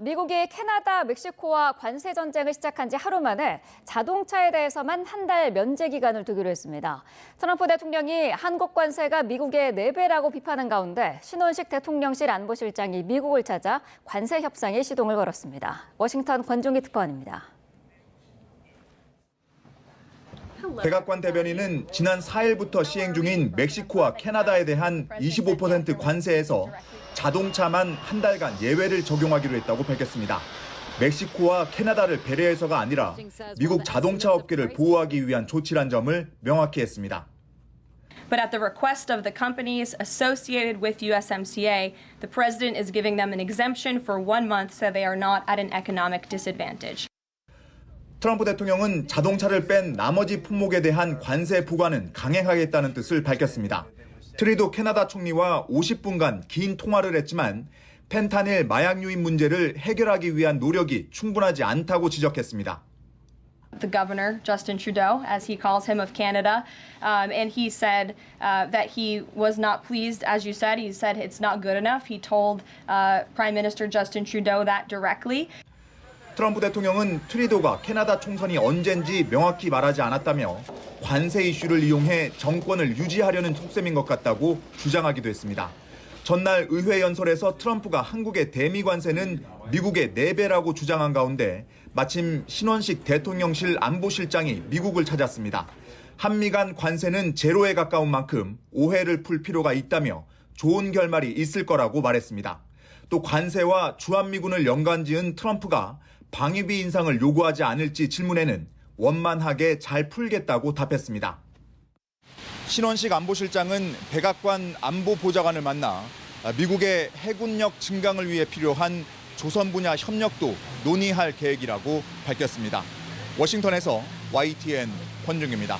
미국이 캐나다, 멕시코와 관세 전쟁을 시작한 지 하루 만에 자동차에 대해서만 한 달 면제 기간을 두기로 했습니다. 트럼프 대통령이 한국 관세가 미국의 4배라고 비판한 가운데 신원식 대통령실 안보실장이 미국을 찾아 관세 협상에 시동을 걸었습니다. 워싱턴 권종기 특파원입니다. 백악관 대변인은 지난 4일부터 시행 중인 멕시코와 캐나다에 대한 25% 관세에서 자동차만 한 달간 예외를 적용하기로 했다고 밝혔습니다. 멕시코와 캐나다를 배려해서가 아니라 미국 자동차 업계를 보호하기 위한 조치란 점을 명확히 했습니다. But at the request of the companies associated with USMCA, the president is giving them an exemption for 1 month so they are not at an economic disadvantage. 트럼프 대통령은 자동차를 뺀 나머지 품목에 대한 관세 부과는 강행하겠다는 뜻을 밝혔습니다. 트리도 캐나다 총리와 50분간 긴 통화를 했지만 펜타닐 마약 유입 문제를 해결하기 위한 노력이 충분하지 않다고 지적했습니다. The governor, Justin Trudeau, as he calls him of Canada, and he said that he was not pleased, as you said. He said it's not good enough. He told Prime Minister Justin Trudeau that directly. 트럼프 대통령은 트리도가 캐나다 총선이 언젠지 명확히 말하지 않았다며 관세 이슈를 이용해 정권을 유지하려는 속셈인 것 같다고 주장하기도 했습니다. 전날 의회 연설에서 트럼프가 한국의 대미 관세는 미국의 4배라고 주장한 가운데 마침 신원식 대통령실 안보실장이 미국을 찾았습니다. 한미 간 관세는 제로에 가까운 만큼 오해를 풀 필요가 있다며 좋은 결말이 있을 거라고 말했습니다. 또 관세와 주한미군을 연관지은 트럼프가 방위비 인상을 요구하지 않을지 질문에는 원만하게 잘 풀겠다고 답했습니다. 신원식 안보실장은 백악관 안보보좌관을 만나 미국의 해군력 증강을 위해 필요한 조선 분야 협력도 논의할 계획이라고 밝혔습니다. 워싱턴에서 YTN 권중기입니다.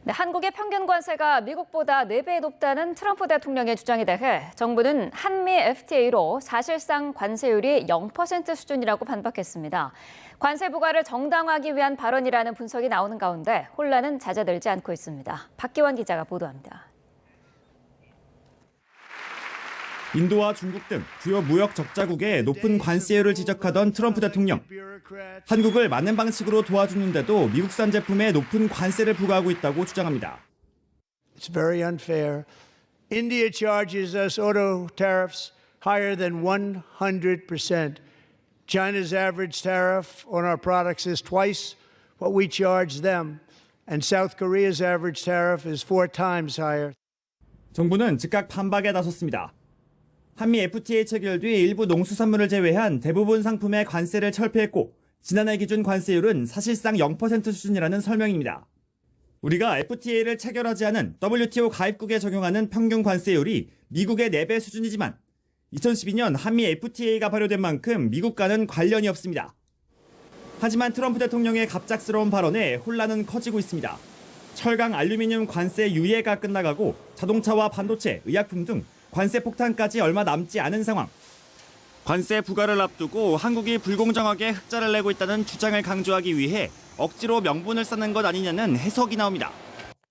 네, 한국의 평균 관세가 미국보다 4배 높다는 트럼프 대통령의 주장에 대해 정부는 한미 FTA로 사실상 관세율이 0% 수준이라고 반박했습니다. 관세 부과를 정당화하기 위한 발언이라는 분석이 나오는 가운데 혼란은 잦아들지 않고 있습니다. 박기환 기자가 보도합니다. 인도와 중국 등 주요 무역 적자국의 높은 관세율을 지적하던 트럼프 대통령. 한국을 많은 방식으로 도와주는데도 미국산 제품에 높은 관세를 부과하고 있다고 주장합니다. It's very unfair. India charges us auto tariffs higher than 100%. China's average tariff on our products is twice what we charge them, and South Korea's average tariff is 4 times higher. 정부는 즉각 반박에 나섰습니다. 한미 FTA 체결 뒤 일부 농수산물을 제외한 대부분 상품의 관세를 철폐했고 지난해 기준 관세율은 사실상 0% 수준이라는 설명입니다. 우리가 FTA를 체결하지 않은 WTO 가입국에 적용하는 평균 관세율이 미국의 4배 수준이지만 2012년 한미 FTA가 발효된 만큼 미국과는 관련이 없습니다. 하지만 트럼프 대통령의 갑작스러운 발언에 혼란은 커지고 있습니다. 철강, 알루미늄 관세 유예가 끝나가고 자동차와 반도체, 의약품 등 관세 폭탄까지 얼마 남지 않은 상황. 관세 부과를 앞두고 한국이 불공정하게 흑자를 내고 있다는 주장을 강조하기 위해 억지로 명분을 쌓는 것 아니냐는 해석이 나옵니다.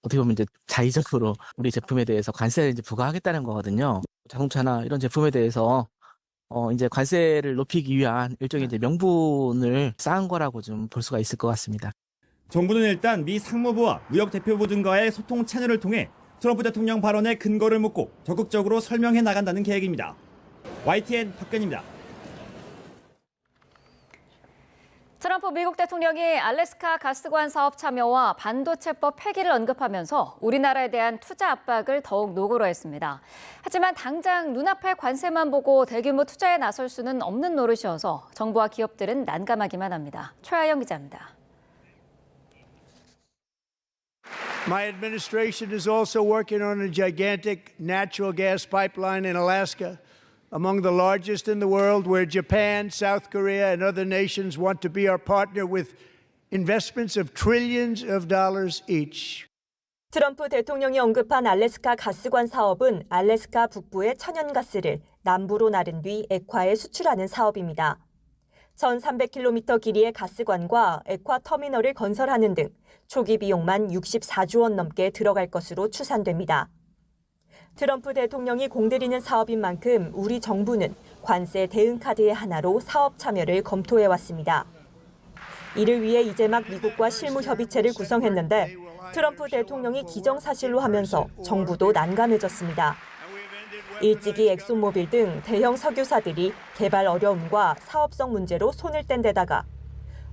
어떻게 보면 이제 자의적으로 우리 제품에 대해서 관세를 이제 부과하겠다는 거거든요. 자동차나 이런 제품에 대해서 이제 관세를 높이기 위한 일종의 이제 명분을 쌓은 거라고 좀 볼 수가 있을 것 같습니다. 정부는 일단 미 상무부와 무역대표부 등과의 소통 채널을 통해 트럼프 대통령 발언의 근거를 묻고 적극적으로 설명해 나간다는 계획입니다. YTN 박근입니다. 트럼프 미국 대통령이 알래스카 가스관 사업 참여와 반도체법 폐기를 언급하면서 우리나라에 대한 투자 압박을 더욱 노골화했습니다. 하지만 당장 눈앞의 관세만 보고 대규모 투자에 나설 수는 없는 노릇이어서 정부와 기업들은 난감하기만 합니다. 최하영 기자입니다. My administration is also working on a gigantic natural gas pipeline in Alaska, among the largest in the world, where Japan, South Korea, and other nations want to be our partner with investments of trillions of dollars each. 트럼프 대통령이 언급한 알래스카 가스관 사업은 알래스카 북부의 천연가스를 남부로 나른 뒤 액화에 수출하는 사업입니다. 1,300km 길이의 가스관과 액화 터미널을 건설하는 등 초기 비용만 64조 원 넘게 들어갈 것으로 추산됩니다. 트럼프 대통령이 공들이는 사업인 만큼 우리 정부는 관세 대응 카드의 하나로 사업 참여를 검토해왔습니다. 이를 위해 이제 막 미국과 실무 협의체를 구성했는데 트럼프 대통령이 기정사실로 하면서 정부도 난감해졌습니다. 일찍이 엑손모빌 등 대형 석유사들이 개발 어려움과 사업성 문제로 손을 뗀 데다가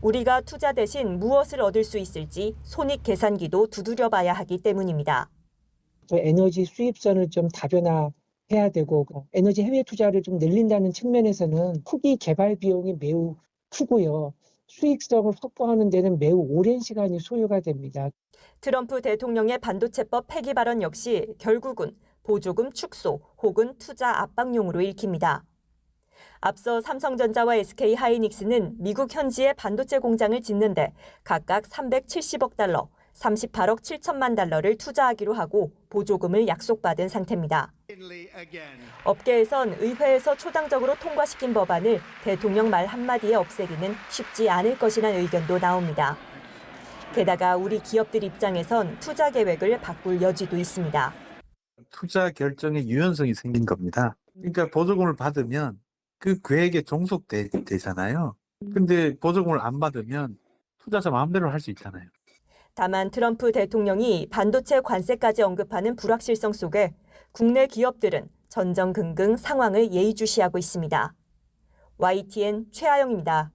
우리가 투자 대신 무엇을 얻을 수 있을지 손익 계산기도 두드려봐야 하기 때문입니다. 에너지 수입선을 좀 다변화해야 되고 에너지 해외 투자를 좀 늘린다는 측면에서는 후기 개발 비용이 매우 크고요. 수익성을 확보하는 데는 매우 오랜 시간이 소요가 됩니다. 트럼프 대통령의 반도체법 폐기 발언 역시 결국은 보조금 축소 혹은 투자 압박용으로 읽힙니다. 앞서 삼성전자와 SK하이닉스는 미국 현지에 반도체 공장을 짓는데 각각 370억 달러, 38억 7천만 달러를 투자하기로 하고 보조금을 약속받은 상태입니다. 업계에선 의회에서 초당적으로 통과시킨 법안을 대통령 말 한마디에 없애기는 쉽지 않을 것이라는 의견도 나옵니다. 게다가 우리 기업들 입장에선 투자 계획을 바꿀 여지도 있습니다. 투자 결정의 유연성이 생긴 겁니다. 그러니까 보조금을 받으면 그 계획에 종속되잖아요. 근데 보조금을 안 받으면 투자자 마음대로 할 수 있잖아요. 다만 트럼프 대통령이 반도체 관세까지 언급하는 불확실성 속에 국내 기업들은 전전긍긍 상황을 예의주시하고 있습니다. YTN 최아영입니다.